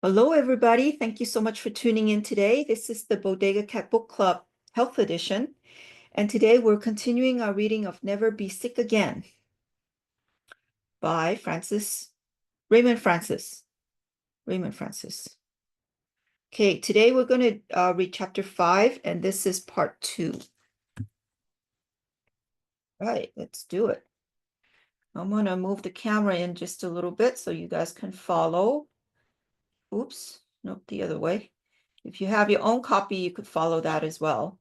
Hello, everybody. Thank you so much for tuning in today. This is the Bodega Cat Book Club Health Edition. And today we're continuing our reading of Never Be Sick Again by Raymond Francis. Raymond Francis. Okay, today we're going to read chapter 5, and this is part 2. All right, let's do it. I'm going to move the camera in just a little bit so you guys can follow. Oops, nope, the other way. If you have your own copy, you could follow that as well.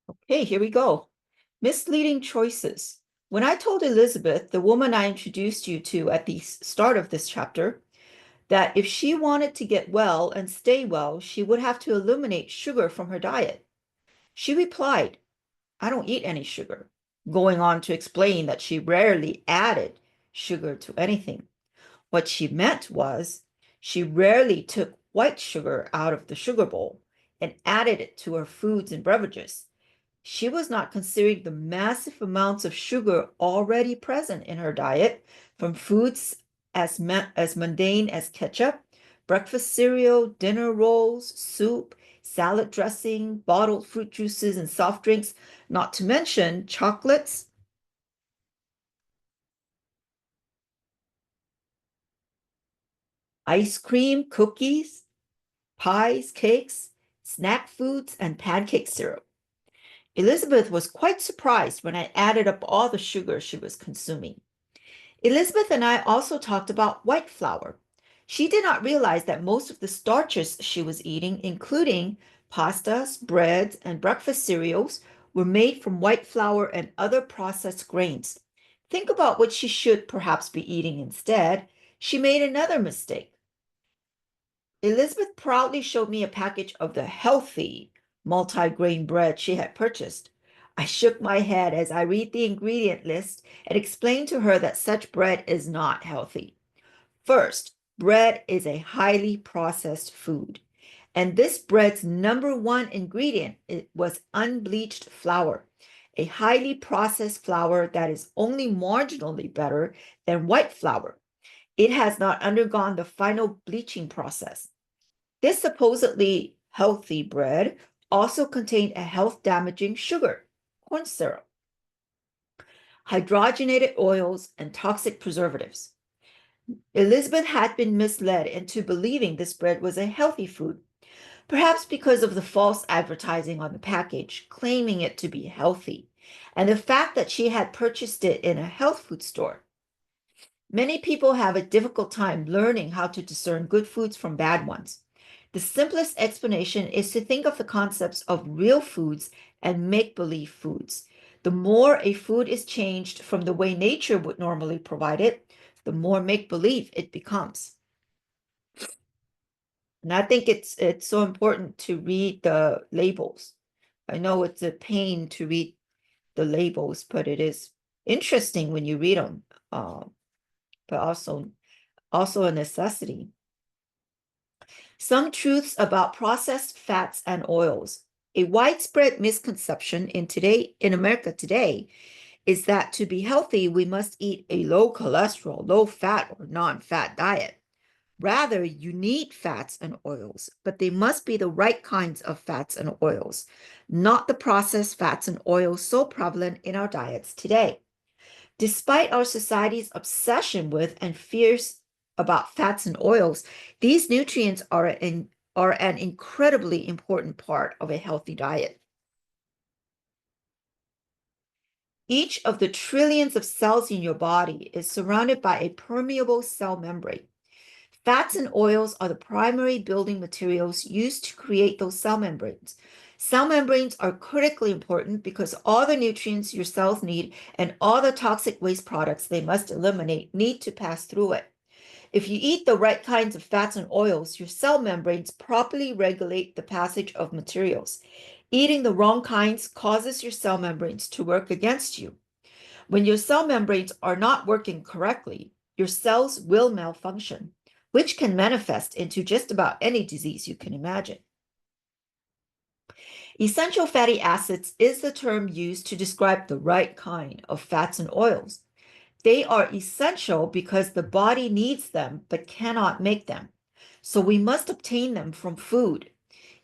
Okay, here we go. Misleading choices. When I told Elizabeth, the woman I introduced you to at the start of this chapter, that if she wanted to get well and stay well, she would have to eliminate sugar from her diet, she replied, "I don't eat any sugar," going on to explain that she rarely added sugar to anything. What she meant was she rarely took white sugar out of the sugar bowl and added it to her foods and beverages. She was not considering the massive amounts of sugar already present in her diet from foods as mundane as ketchup, breakfast cereal, dinner rolls, soup, salad dressing, bottled fruit juices, and soft drinks, not to mention chocolates, ice cream, cookies, pies, cakes, snack foods, and pancake syrup. Elizabeth was quite surprised when I added up all the sugar she was consuming. Elizabeth and I also talked about white flour. She did not realize that most of the starches she was eating, including pastas, breads, and breakfast cereals, were made from white flour and other processed grains. Think about what she should perhaps be eating instead. She made another mistake. Elizabeth proudly showed me a package of the healthy multi-grain bread she had purchased. I shook my head as I read the ingredient list and explained to her that such bread is not healthy. First, bread is a highly processed food, and this bread's number one ingredient was unbleached flour, a highly processed flour that is only marginally better than white flour. It has not undergone the final bleaching process. This supposedly healthy bread also contained a health-damaging sugar, corn syrup, hydrogenated oils, and toxic preservatives. Elizabeth had been misled into believing this bread was a healthy food, perhaps because of the false advertising on the package claiming it to be healthy, and the fact that she had purchased it in a health food store. Many people have a difficult time learning how to discern good foods from bad ones. The simplest explanation is to think of the concepts of real foods and make-believe foods. The more a food is changed from the way nature would normally provide it, the more make-believe it becomes. And I think it's so important to read the labels. I know it's a pain to read the labels, but it is interesting when you read them, but also a necessity. Some truths about processed fats and oils. A widespread misconception in America today is that to be healthy, we must eat a low cholesterol, low fat, or non-fat diet. Rather, you need fats and oils, but they must be the right kinds of fats and oils, not the processed fats and oils so prevalent in our diets today. Despite our society's obsession with and fears about fats and oils, these nutrients are an incredibly important part of a healthy diet. Each of the trillions of cells in your body is surrounded by a permeable cell membrane. Fats and oils are the primary building materials used to create those cell membranes. Cell membranes are critically important because all the nutrients your cells need and all the toxic waste products they must eliminate need to pass through it. If you eat the right kinds of fats and oils, your cell membranes properly regulate the passage of materials. Eating the wrong kinds causes your cell membranes to work against you. When your cell membranes are not working correctly, your cells will malfunction, which can manifest into just about any disease you can imagine. Essential fatty acids is the term used to describe the right kind of fats and oils. They are essential because the body needs them but cannot make them. So we must obtain them from food.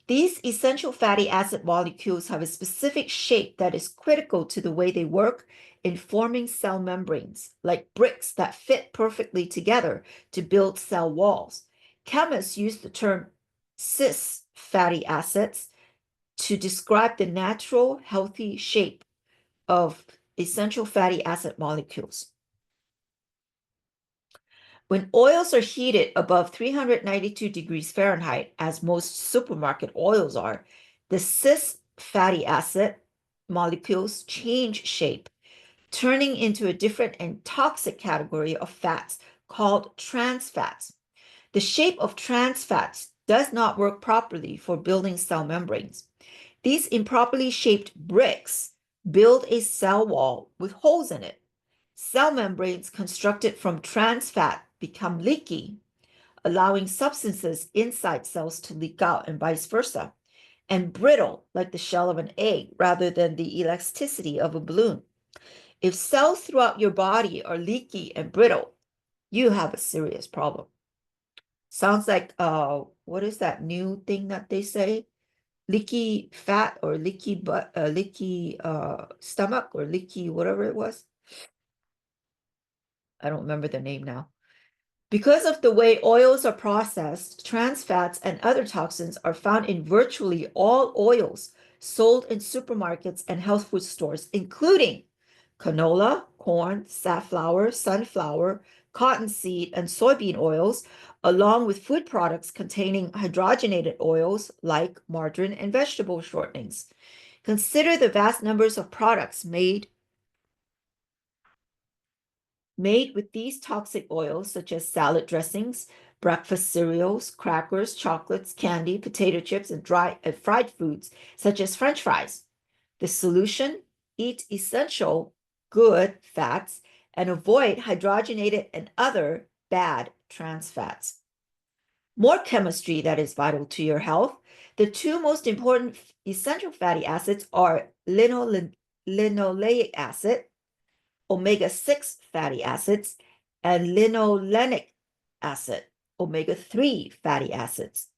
These essential fatty acid molecules have a specific shape that is critical to the way they work in forming cell membranes, like bricks that fit perfectly together to build cell walls. Chemists use the term cis fatty acids to describe the natural, healthy shape of essential fatty acid molecules. When oils are heated above 392 degrees Fahrenheit, as most supermarket oils are, the cis fatty acid molecules change shape, turning into a different and toxic category of fats called trans fats. The shape of trans fats does not work properly for building cell membranes. These improperly shaped bricks build a cell wall with holes in it. Cell membranes constructed from trans fat become leaky, allowing substances inside cells to leak out and vice versa, and brittle like the shell of an egg rather than the elasticity of a balloon. If cells throughout your body are leaky and brittle, you have a serious problem. Sounds like what is that new thing that they say? Leaky fat or leaky butt, leaky stomach or leaky whatever it was. I don't remember the name now. Because of the way oils are processed, trans fats and other toxins are found in virtually all oils sold in supermarkets and health food stores, including canola, corn, safflower, sunflower, cottonseed, and soybean oils, along with food products containing hydrogenated oils like margarine and vegetable shortenings. Consider the vast numbers of products made with these toxic oils, such as salad dressings, breakfast cereals, crackers, chocolates, candy, potato chips, and dry and fried foods, such as French fries. The solution: eat essential, good fats and avoid hydrogenated and other bad trans fats. More chemistry that is vital to your health. The two most important essential fatty acids are linoleic acid, omega-6 fatty acids, and linolenic acid, omega-3 fatty acids.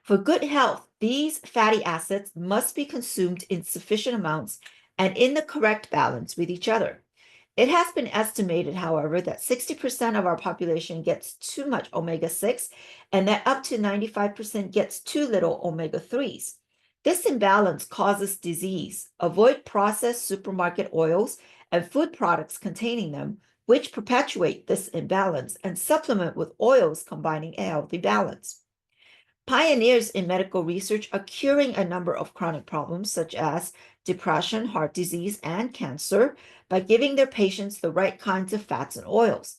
For good health, these fatty acids must be consumed in sufficient amounts and in the correct balance with each other. It has been estimated, however, that 60% of our population gets too much omega-6 and that up to 95% gets too little omega-3s. This imbalance causes disease. Avoid processed supermarket oils and food products containing them, which perpetuate this imbalance, and supplement with oils combining a healthy balance. Pioneers in medical research are curing a number of chronic problems such as depression, heart disease, and cancer by giving their patients the right kinds of fats and oils.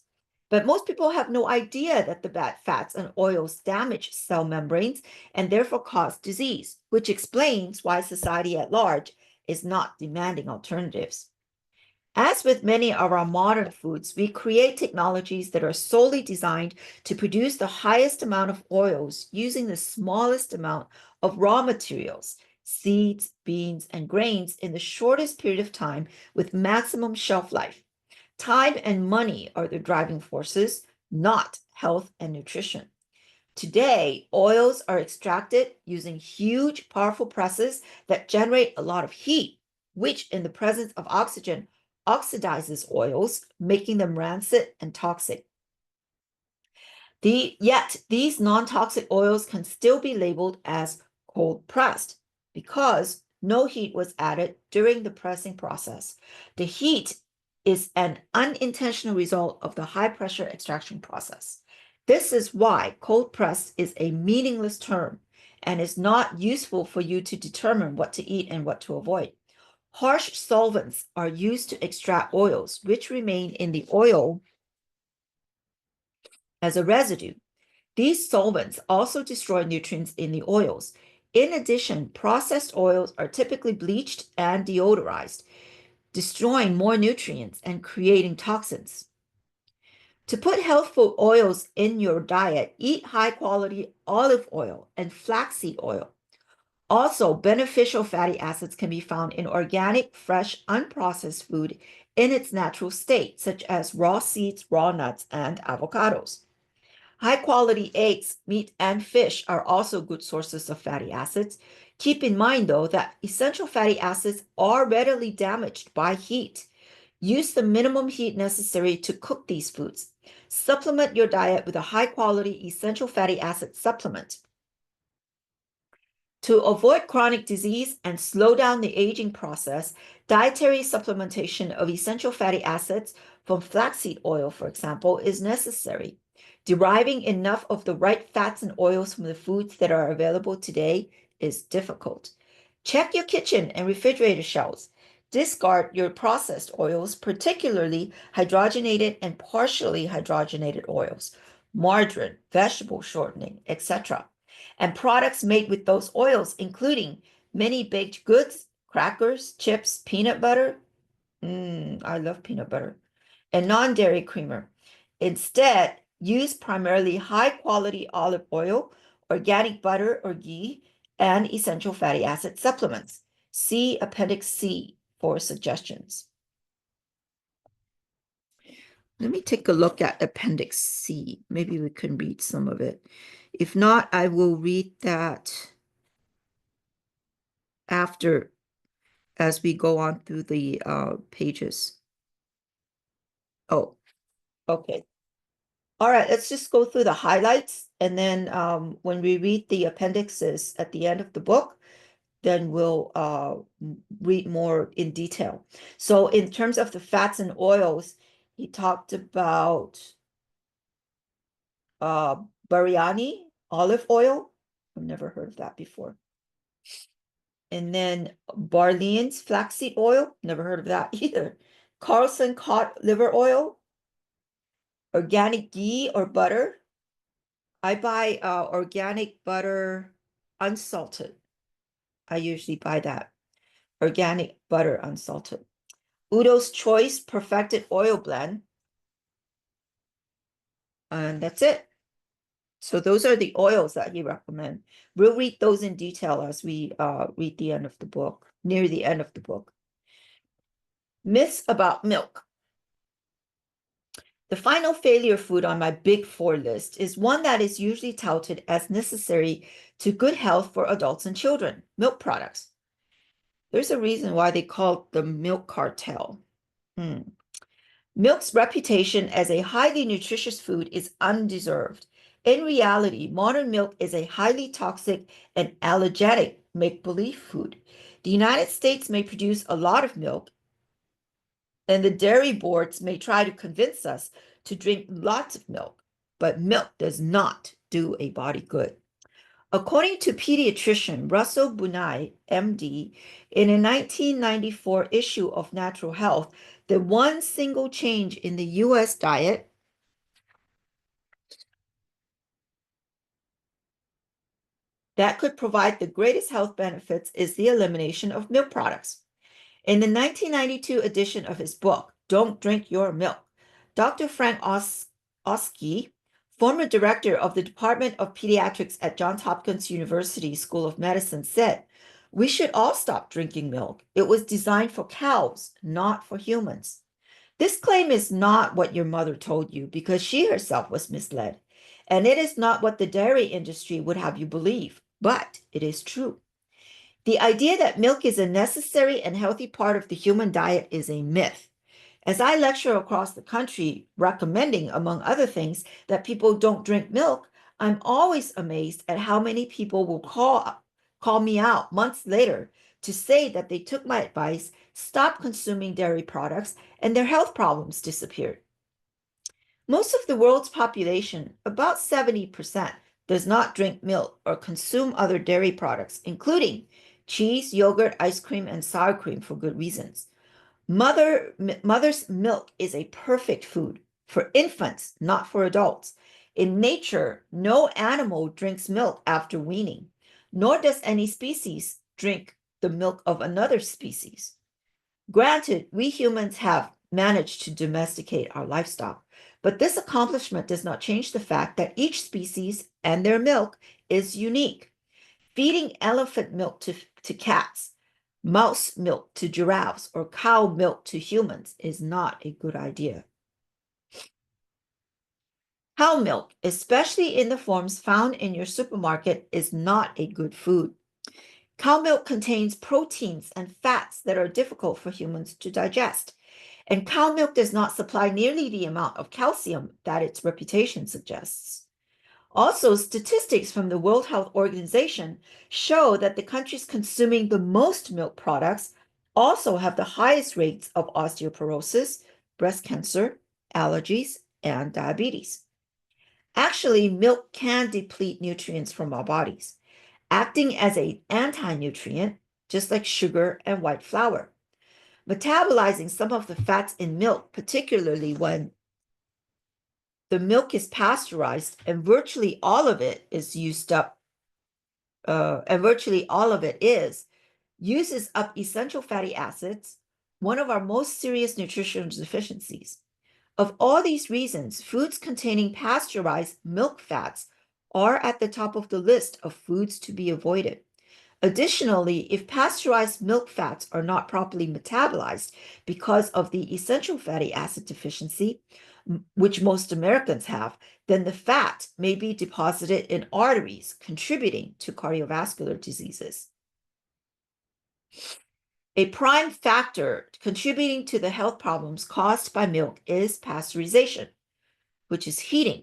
But most people have no idea that the bad fats and oils damage cell membranes and therefore cause disease, which explains why society at large is not demanding alternatives. As with many of our modern foods, we create technologies that are solely designed to produce the highest amount of oils using the smallest amount of raw materials, seeds, beans, and grains in the shortest period of time with maximum shelf life. Time and money are the driving forces, not health and nutrition. Today, oils are extracted using huge, powerful presses that generate a lot of heat, which in the presence of oxygen oxidizes oils, making them rancid and toxic. Yet, these non-toxic oils can still be labeled as cold pressed because no heat was added during the pressing process. The heat is an unintentional result of the high pressure extraction process. This is why cold pressed is a meaningless term and is not useful for you to determine what to eat and what to avoid. Harsh solvents are used to extract oils, which remain in the oil as a residue. These solvents also destroy nutrients in the oils. In addition, processed oils are typically bleached and deodorized, destroying more nutrients and creating toxins. To put healthful oils in your diet, eat high-quality olive oil and flaxseed oil. Also, beneficial fatty acids can be found in organic, fresh, unprocessed food in its natural state, such as raw seeds, raw nuts, and avocados. High quality eggs, meat, and fish are also good sources of fatty acids. Keep in mind, though, that essential fatty acids are readily damaged by heat. Use the minimum heat necessary to cook these foods. Supplement your diet with a high quality essential fatty acid supplement. To avoid chronic disease and slow down the aging process, dietary supplementation of essential fatty acids from flaxseed oil, for example, is necessary. Deriving enough of the right fats and oils from the foods that are available today is difficult. Check your kitchen and refrigerator shelves. Discard your processed oils, particularly hydrogenated and partially hydrogenated oils, margarine, vegetable shortening, etc., and products made with those oils, including many baked goods, crackers, chips, peanut butter. I love peanut butter, and non-dairy creamer. Instead, use primarily high-quality olive oil, organic butter or ghee, and essential fatty acid supplements. See Appendix C for suggestions. Let me take a look at Appendix C. Maybe we can read some of it. If not, I will read that after as we go on through the pages. Oh, okay. All right, let's just go through the highlights, and then when we read the appendixes at the end of the book, then we'll read more in detail. So in terms of the fats and oils, he talked about biryani, olive oil. I've never heard of that before. And then Barlean's flaxseed oil, never heard of that either. Carlson cod liver oil, organic ghee or butter. I buy organic butter unsalted. I usually buy that. Organic butter unsalted. Udo's Choice Perfected Oil Blend. And that's it. So those are the oils that he recommends. We'll read those in detail as we read the end of the book, near the end of the book. Myths about milk. The final failure food on my big four list is one that is usually touted as necessary to good health for adults and children, milk products. There's a reason why they call it the milk cartel. Milk's reputation as a highly nutritious food is undeserved. In reality, modern milk is a highly toxic and allergenic make-believe food. The United States may produce a lot of milk, and the dairy boards may try to convince us to drink lots of milk, but milk does not do a body good. According to pediatrician Russell Bunai, MD, in a 1994 issue of Natural Health, the one single change in the U.S. diet that could provide the greatest health benefits is the elimination of milk products. In the 1992 edition of his book, Don't Drink Your Milk, Dr. Frank Oski, former director of the Department of Pediatrics at Johns Hopkins University School of Medicine, said, "We should all stop drinking milk. It was designed for cows, not for humans." This claim is not what your mother told you because she herself was misled. And it is not what the dairy industry would have you believe, but it is true. The idea that milk is a necessary and healthy part of the human diet is a myth. As I lecture across the country, recommending, among other things, that people don't drink milk, I'm always amazed at how many people will call me out months later to say that they took my advice, stopped consuming dairy products, and their health problems disappeared. Most of the world's population, about 70%, does not drink milk or consume other dairy products, including cheese, yogurt, ice cream, and sour cream for good reasons. Mother's milk is a perfect food for infants, not for adults. In nature, no animal drinks milk after weaning, nor does any species drink the milk of another species. Granted, we humans have managed to domesticate our livestock, but this accomplishment does not change the fact that each species and their milk is unique. Feeding elephant milk to cats, mouse milk to giraffes, or cow milk to humans is not a good idea. Cow milk, especially in the forms found in your supermarket, is not a good food. Cow milk contains proteins and fats that are difficult for humans to digest, and cow milk does not supply nearly the amount of calcium that its reputation suggests. Also, statistics from the World Health Organization show that the countries consuming the most milk products also have the highest rates of osteoporosis, breast cancer, allergies, and diabetes. Actually, milk can deplete nutrients from our bodies, acting as an anti-nutrient, just like sugar and white flour. Metabolizing some of the fats in milk, particularly when the milk is pasteurized and virtually all of it is used up, uses up essential fatty acids, one of our most serious nutritional deficiencies. Of all these reasons, foods containing pasteurized milk fats are at the top of the list of foods to be avoided. Additionally, if pasteurized milk fats are not properly metabolized because of the essential fatty acid deficiency, which most Americans have, then the fat may be deposited in arteries, contributing to cardiovascular diseases. A prime factor contributing to the health problems caused by milk is pasteurization, which is heating,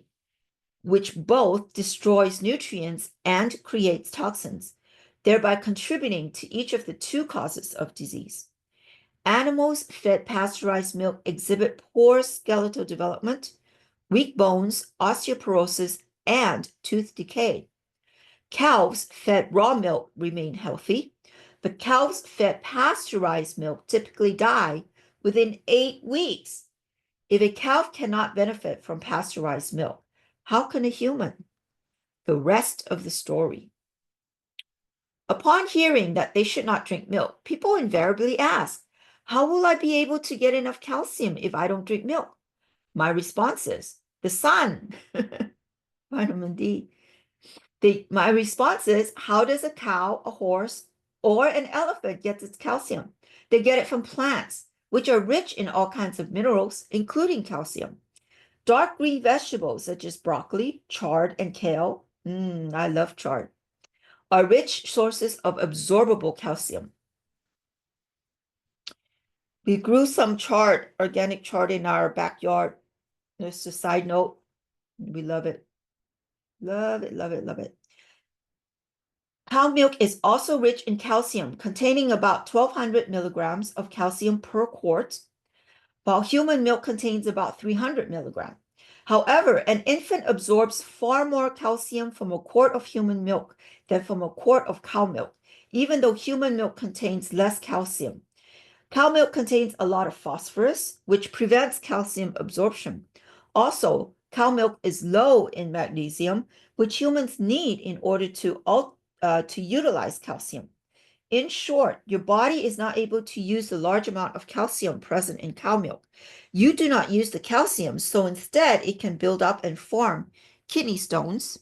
which both destroys nutrients and creates toxins, thereby contributing to each of the two causes of disease. Animals fed pasteurized milk exhibit poor skeletal development, weak bones, osteoporosis, and tooth decay. Cows fed raw milk remain healthy, but cows fed pasteurized milk typically die within 8 weeks. If a cow cannot benefit from pasteurized milk, how can a human? The rest of the story. Upon hearing that they should not drink milk, people invariably ask, how will I be able to get enough calcium if I don't drink milk? My response is, the sun, vitamin D. My response is, how does a cow, a horse, or an elephant get its calcium? They get it from plants, which are rich in all kinds of minerals, including calcium. Dark green vegetables such as broccoli, chard, and kale, I love chard, are rich sources of absorbable calcium. We grew some chard, organic chard in our backyard. Just a side note, we love it. Love it, love it, love it. Cow milk is also rich in calcium, containing about 1,200 milligrams of calcium per quart, while human milk contains about 300 milligrams. However, an infant absorbs far more calcium from a quart of human milk than from a quart of cow milk, even though human milk contains less calcium. Cow milk contains a lot of phosphorus, which prevents calcium absorption. Also, cow milk is low in magnesium, which humans need in order to utilize calcium. In short, your body is not able to use the large amount of calcium present in cow milk. You do not use the calcium, so instead it can build up and form kidney stones,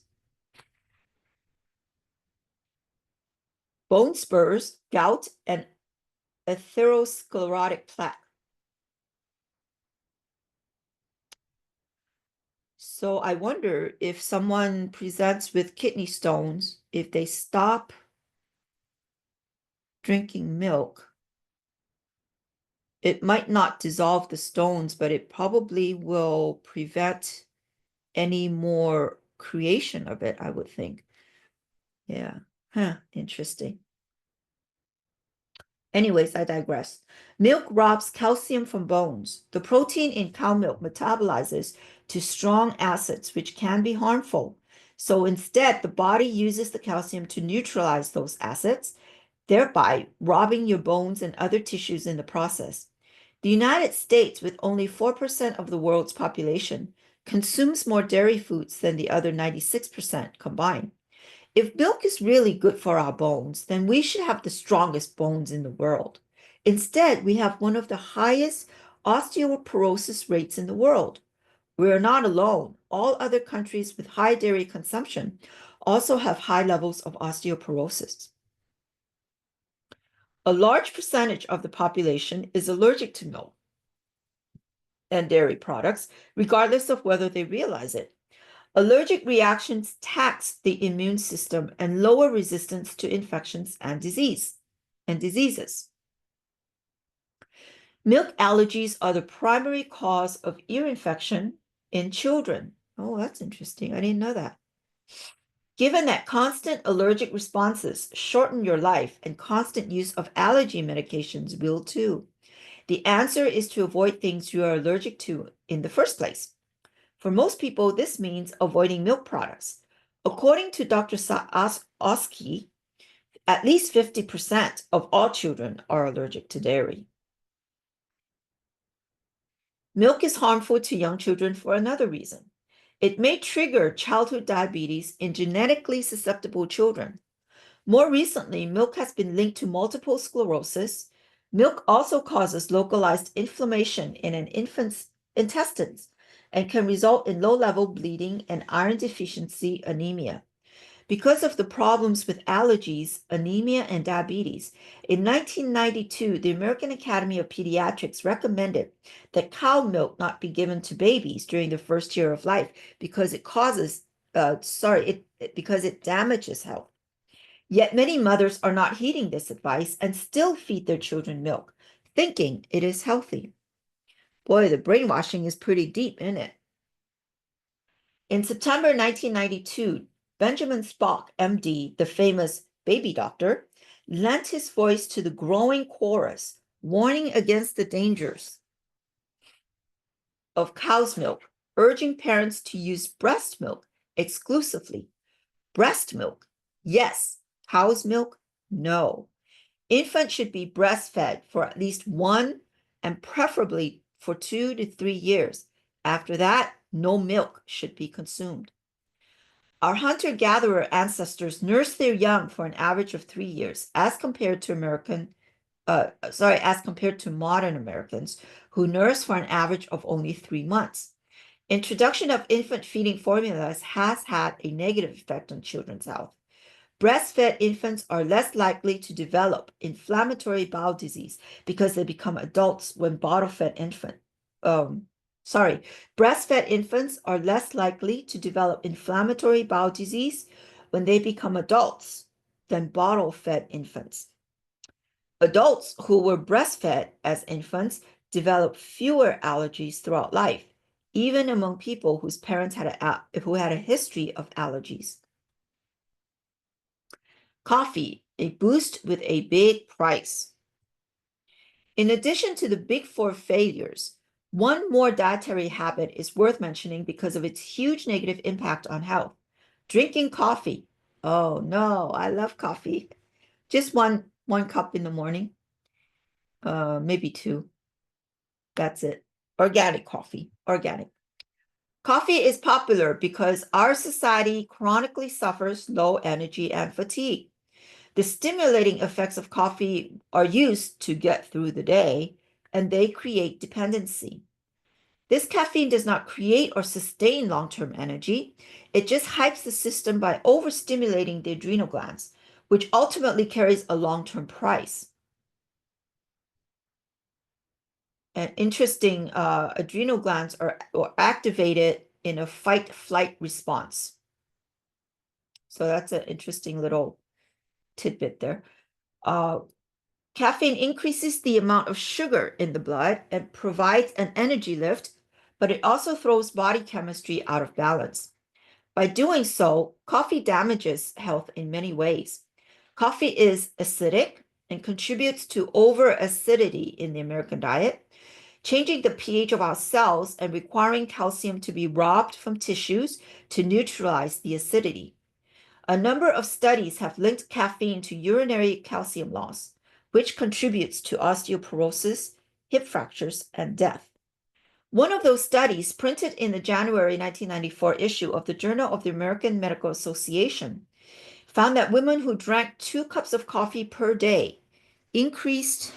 bone spurs, gout, and atherosclerotic plaque. So I wonder if someone presents with kidney stones, if they stop drinking milk, it might not dissolve the stones, but it probably will prevent any more creation of it, I would think. Yeah. Huh. Interesting. Anyways, I digress. Milk robs calcium from bones. The protein in cow milk metabolizes to strong acids, which can be harmful. So instead, the body uses the calcium to neutralize those acids, thereby robbing your bones and other tissues in the process. The United States, with only 4% of the world's population, consumes more dairy foods than the other 96% combined. If milk is really good for our bones, then we should have the strongest bones in the world. Instead, we have one of the highest osteoporosis rates in the world. We are not alone. All other countries with high dairy consumption also have high levels of osteoporosis. A large percentage of the population is allergic to milk and dairy products, regardless of whether they realize it. Allergic reactions tax the immune system and lower resistance to infections and diseases. Milk allergies are the primary cause of ear infection in children. Oh, that's interesting. I didn't know that. Given that constant allergic responses shorten your life and constant use of allergy medications will too, the answer is to avoid things you are allergic to in the first place. For most people, this means avoiding milk products. According to Dr. Oski, at least 50% of all children are allergic to dairy. Milk is harmful to young children for another reason. It may trigger childhood diabetes in genetically susceptible children. More recently, milk has been linked to multiple sclerosis. Milk also causes localized inflammation in an infant's intestines and can result in low-level bleeding and iron deficiency anemia. Because of the problems with allergies, anemia, and diabetes, in 1992, the American Academy of Pediatrics recommended that cow milk not be given to babies during the first year of life because because it damages health. Yet many mothers are not heeding this advice and still feed their children milk, thinking it is healthy. Boy, the brainwashing is pretty deep, isn't it? In September 1992, Benjamin Spock, MD, the famous baby doctor, lent his voice to the growing chorus, warning against the dangers of cow's milk, urging parents to use breast milk exclusively. Breast milk, yes. Cow's milk, no. Infants should be breastfed for at least 1 and preferably for 2 to 3 years. After that, no milk should be consumed. Our hunter-gatherer ancestors nursed their young for an average of 3 years, as compared to modern Americans who nurse for an average of only 3 months. Introduction of infant feeding formulas has had a negative effect on children's health. Breastfed infants are less likely to develop inflammatory bowel disease because they become adults when bottle-fed breastfed infants are less likely to develop inflammatory bowel disease when they become adults than bottle-fed infants. Adults who were breastfed as infants develop fewer allergies throughout life, even among people whose parents had a history of allergies. Coffee, a boost with a big price. In addition to the big 4 failures, one more dietary habit is worth mentioning because of its huge negative impact on health. Drinking coffee. Oh no, I love coffee. Just one cup in the morning, maybe 2. That's it. Organic coffee, organic. Coffee is popular because our society chronically suffers low energy and fatigue. The stimulating effects of coffee are used to get through the day, and they create dependency. This caffeine does not create or sustain long-term energy. It just hypes the system by overstimulating the adrenal glands, which ultimately carries a long-term price. And interesting, adrenal glands are activated in a fight-flight response. So that's an interesting little tidbit there. Caffeine increases the amount of sugar in the blood and provides an energy lift, but it also throws body chemistry out of balance. By doing so, coffee damages health in many ways. Coffee is acidic and contributes to over-acidity in the American diet, changing the pH of our cells and requiring calcium to be robbed from tissues to neutralize the acidity. A number of studies have linked caffeine to urinary calcium loss, which contributes to osteoporosis, hip fractures, and death. One of those studies, printed in the January 1994 issue of the Journal of the American Medical Association, found that women who drank 2 cups of coffee per day increased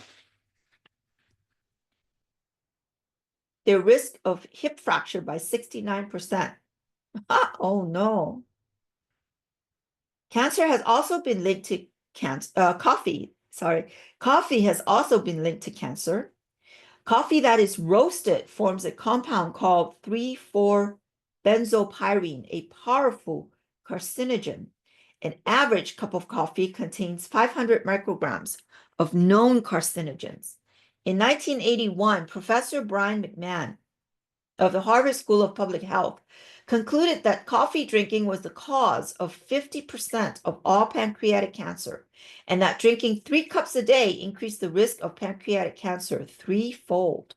their risk of hip fracture by 69%. Oh no. Cancer has also been linked to coffee. Sorry, coffee has also been linked to cancer. Coffee that is roasted forms a compound called 3,4-benzopyrene, a powerful carcinogen. An average cup of coffee contains 500 micrograms of known carcinogens. In 1981, Professor Brian McMahon of the Harvard School of Public Health concluded that coffee drinking was the cause of 50% of all pancreatic cancer, and that drinking 3 cups a day increased the risk of pancreatic cancer threefold.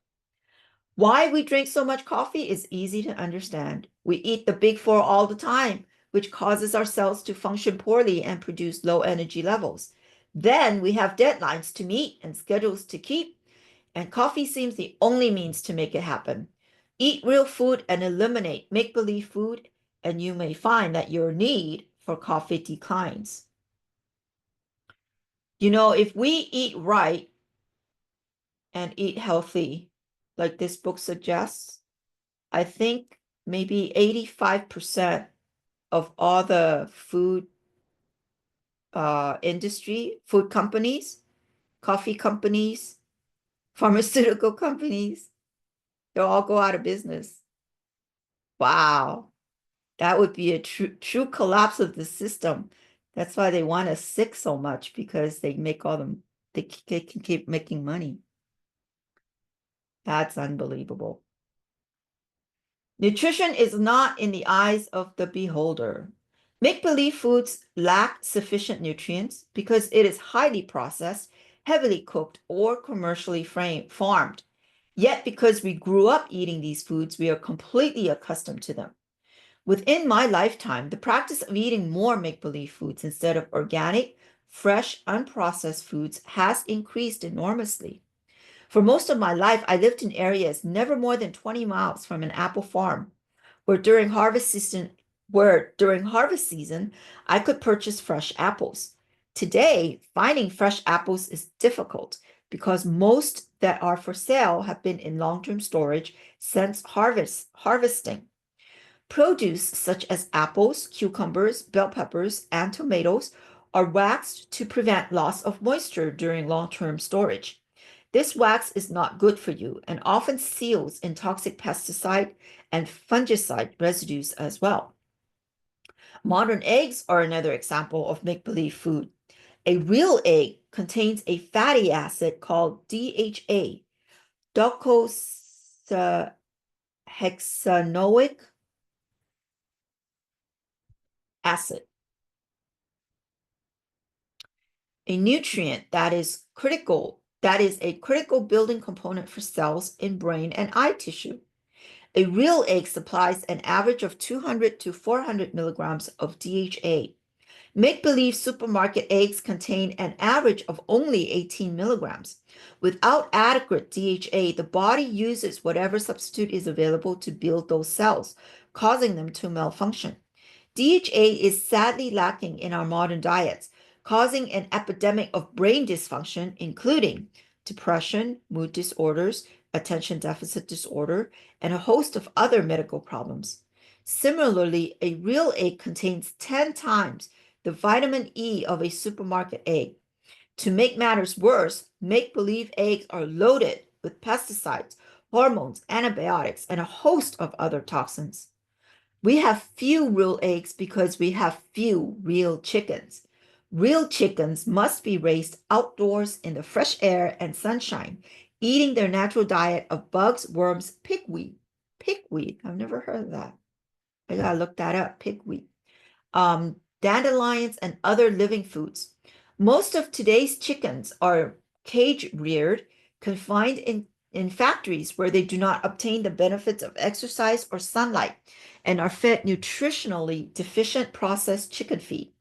Why we drink so much coffee is easy to understand. We eat the big four all the time, which causes our cells to function poorly and produce low energy levels. Then we have deadlines to meet and schedules to keep, and coffee seems the only means to make it happen. Eat real food and eliminate make-believe food, and you may find that your need for coffee declines. You know, if we eat right and eat healthy, like this book suggests, I think maybe 85% of all the food industry, food companies, coffee companies, pharmaceutical companies, they'll all go out of business. Wow. That would be a true collapse of the system. That's why they want us sick so much, because they make all them, they can keep making money. That's unbelievable. Nutrition is not in the eyes of the beholder. Make-believe foods lack sufficient nutrients because it is highly processed, heavily cooked, or commercially farmed. Yet because we grew up eating these foods, we are completely accustomed to them. Within my lifetime, the practice of eating more make-believe foods instead of organic, fresh, unprocessed foods has increased enormously. For most of my life, I lived in areas never more than 20 miles from an apple farm, where during harvest season, I could purchase fresh apples. Today, finding fresh apples is difficult because most that are for sale have been in long-term storage since harvesting. Produce such as apples, cucumbers, bell peppers, and tomatoes are waxed to prevent loss of moisture during long-term storage. This wax is not good for you and often seals in toxic pesticide and fungicide residues as well. Modern eggs are another example of make-believe food. A real egg contains a fatty acid called DHA, docosahexaenoic acid, a nutrient that is a critical building component for cells in brain and eye tissue. A real egg supplies an average of 200 to 400 milligrams of DHA. Make-believe supermarket eggs contain an average of only 18 milligrams. Without adequate DHA, the body uses whatever substitute is available to build those cells, causing them to malfunction. DHA is sadly lacking in our modern diets, causing an epidemic of brain dysfunction, including depression, mood disorders, attention deficit disorder, and a host of other medical problems. Similarly, a real egg contains 10 times the vitamin E of a supermarket egg. To make matters worse, make-believe eggs are loaded with pesticides, hormones, antibiotics, and a host of other toxins. We have few real eggs because we have few real chickens. Real chickens must be raised outdoors in the fresh air and sunshine, eating their natural diet of bugs, worms, pigweed. Pigweed, I've never heard of that. I gotta look that up, pigweed. Dandelions, and other living foods. Most of today's chickens are cage reared, confined in factories where they do not obtain the benefits of exercise or sunlight and are fed nutritionally deficient processed chicken feed.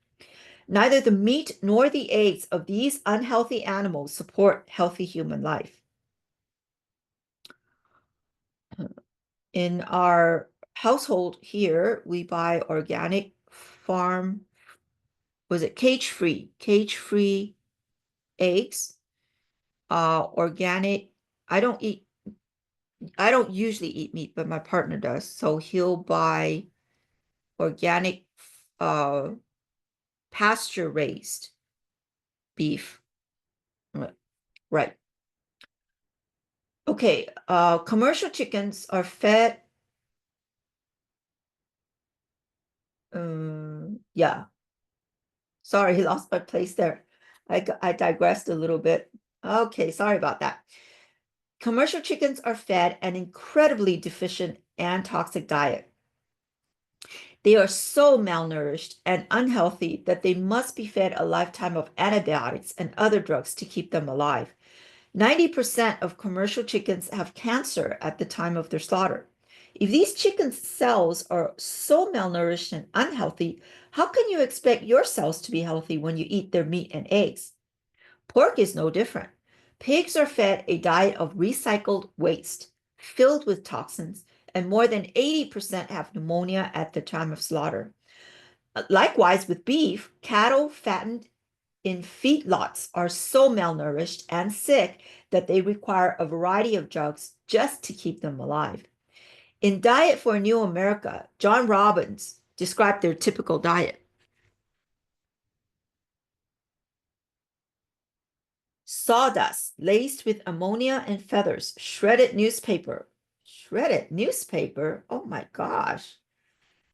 Neither the meat nor the eggs of these unhealthy animals support healthy human life. In our household here, we buy organic farm, was it cage-free eggs, organic. I don't usually eat meat, but my partner does. So he'll buy organic pasture-raised beef. Right. Okay, commercial chickens are fed, yeah. Sorry, lost my place there. I digressed a little bit. Okay, sorry about that. Commercial chickens are fed an incredibly deficient and toxic diet. They are so malnourished and unhealthy that they must be fed a lifetime of antibiotics and other drugs to keep them alive. 90% of commercial chickens have cancer at the time of their slaughter. If these chickens' cells are so malnourished and unhealthy, how can you expect your cells to be healthy when you eat their meat and eggs? Pork is no different. Pigs are fed a diet of recycled waste filled with toxins, and more than 80% have pneumonia at the time of slaughter. Likewise, with beef, cattle fattened in feedlots are so malnourished and sick that they require a variety of drugs just to keep them alive. In Diet for a New America, John Robbins described their typical diet. Sawdust laced with ammonia and feathers, shredded newspaper. Shredded newspaper? Oh my gosh.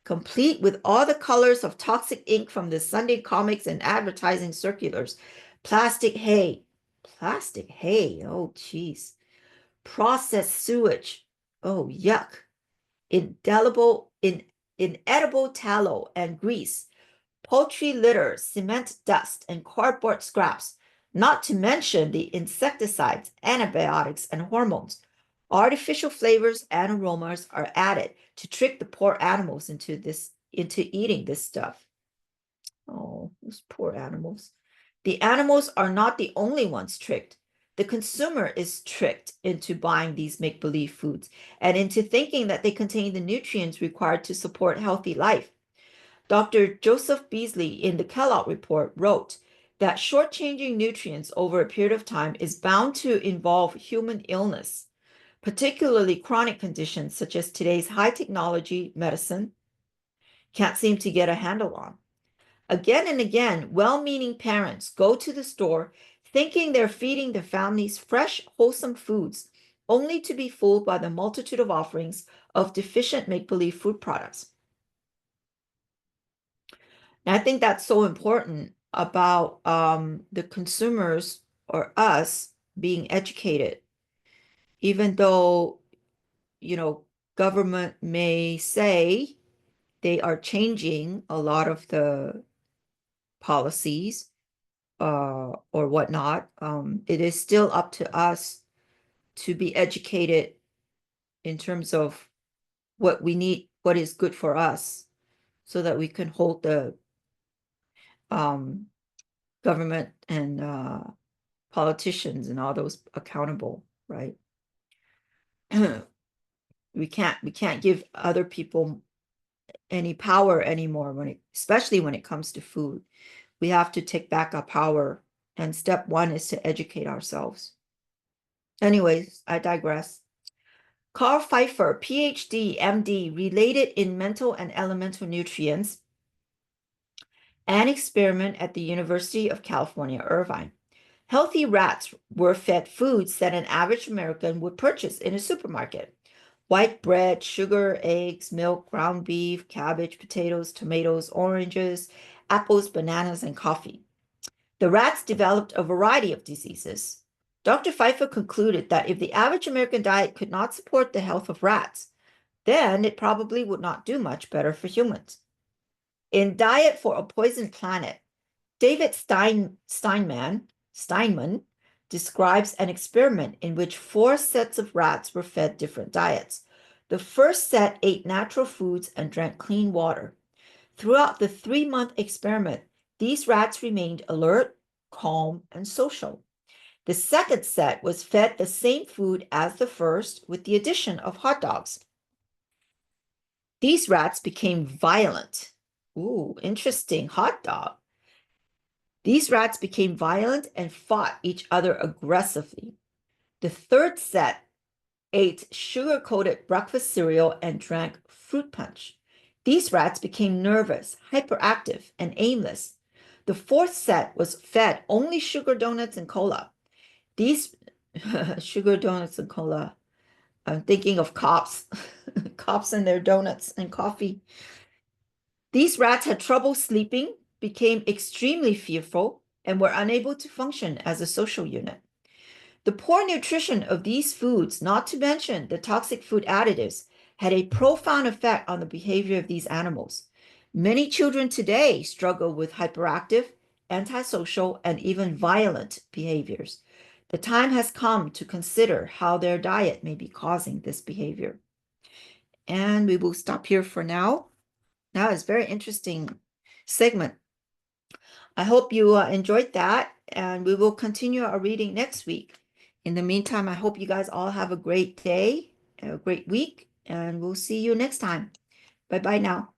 Complete with all the colors of toxic ink from the Sunday comics and advertising circulars. Plastic hay. Plastic hay. Oh, geez. Processed sewage. Oh, yuck. Inedible tallow and grease. Poultry litter, cement dust, and cardboard scraps, not to mention the insecticides, antibiotics, and hormones. Artificial flavors and aromas are added to trick the poor animals into eating this stuff. Oh, those poor animals. The animals are not the only ones tricked. The consumer is tricked into buying these make-believe foods and into thinking that they contain the nutrients required to support healthy life. Dr. Joseph Beasley in the Kellogg Report wrote that shortchanging nutrients over a period of time is bound to involve human illness, particularly chronic conditions such as today's high technology medicine can't seem to get a handle on. Again and again, well-meaning parents go to the store thinking they're feeding their families fresh, wholesome foods, only to be fooled by the multitude of offerings of deficient make-believe food products. And I think that's so important about the consumers or us being educated, even though, government may say they are changing a lot of the policies or whatnot. It is still up to us to be educated in terms of what we need, what is good for us, so that we can hold the government and politicians and all those accountable, right? we can't give other people any power anymore especially when it comes to food. We have to take back our power, and step one is to educate ourselves. Anyways, I digress. Carl Pfeiffer, PhD, MD, related in mental and elemental nutrients, an experiment at the University of California, Irvine. Healthy rats were fed foods that an average American would purchase in a supermarket. White bread, sugar, eggs, milk, ground beef, cabbage, potatoes, tomatoes, oranges, apples, bananas, and coffee. The rats developed a variety of diseases. Dr. Pfeiffer concluded that if the average American diet could not support the health of rats, then it probably would not do much better for humans. In Diet for a Poisoned Planet, David Steinman describes an experiment in which 4 sets of rats were fed different diets. The first set ate natural foods and drank clean water. Throughout the 3-month experiment, these rats remained alert, calm, and social. The second set was fed the same food as the first with the addition of hot dogs. These rats became violent. Ooh, interesting, hot dog. These rats became violent and fought each other aggressively. The third set ate sugar-coated breakfast cereal and drank fruit punch. These rats became nervous, hyperactive, and aimless. The fourth set was fed only sugar donuts and cola. These sugar donuts and cola, I'm thinking of cops, cops and their donuts and coffee. These rats had trouble sleeping, became extremely fearful, and were unable to function as a social unit. The poor nutrition of these foods, not to mention the toxic food additives, had a profound effect on the behavior of these animals. Many children today struggle with hyperactive, antisocial, and even violent behaviors. The time has come to consider how their diet may be causing this behavior. And we will stop here for now. Now it's a very interesting segment. I hope you enjoyed that, and we will continue our reading next week. In the meantime, I hope you guys all have a great day, a great week, and we'll see you next time. Bye bye now.